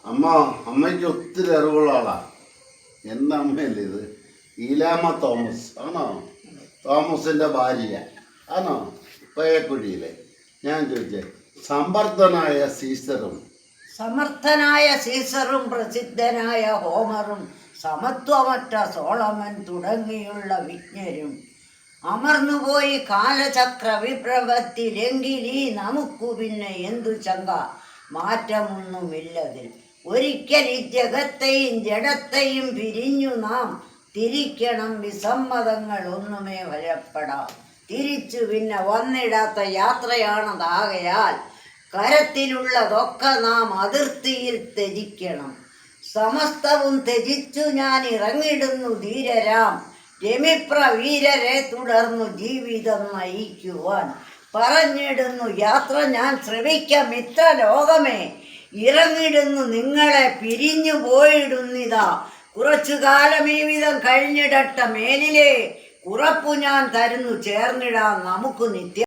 അമ്മ അമ്മയ്ക്ക് ഒത്തിരി അറിവുള്ള ആളാ. എൻ്റെ അമ്മയല്ലേ ഇത്? ഈലാമ തോമസ് ആണോ? തോമസിൻ്റെ ഭാര്യ ആണോ? പയ്യക്കുഴിയിലെ. ഞാൻ ചോദിച്ചേ, സമ്പർദ്ധനായ സീസറും സമർത്ഥനായ സീസറും പ്രസിദ്ധനായ ഹോമറും സമത്വമറ്റ സോളമൻ തുടങ്ങിയുള്ള വിജ്ഞരും അമർന്നുപോയി കാലചക്ര വിപ്ലവത്തിലെങ്കിലീ നമുക്കു പിന്നെ എന്തു ചങ്ക, മാറ്റമൊന്നുമില്ലതിൽ. ഒരിക്കൽ ഈ ജഗത്തെയും ജഡത്തെയും പിരിഞ്ഞു നാം തിരിക്കണം, വിസമ്മതങ്ങൾ ഒന്നുമേ വരപ്പെടാം. തിരിച്ചു പിന്നെ വന്നിടാത്ത യാത്രയാണതാകയാൽ കരത്തിലുള്ളതൊക്കെ നാം അതിർത്തിയിൽ ത്യജിക്കണം. സമസ്തവും ത്യജിച്ചു ഞാൻ ഇറങ്ങിടുന്നു ധീരരാം രമിപ്ര വീരരെ തുടർന്നു ജീവിതം നയിക്കുവാൻ. പറഞ്ഞിടുന്നു യാത്ര ഞാൻ ശ്രമിക്കാം മിത്ര ലോകമേ, ഇറങ്ങിടുന്നു നിങ്ങളെ പിരിഞ്ഞു പോയിടുന്നിതാ. കുറച്ചു കാലം ഈ വിധം കഴിഞ്ഞിടട്ട മേലിലെ ഉറപ്പു ഞാൻ തരുന്നു ചേർന്നിടാം നമുക്ക് നിത്യം.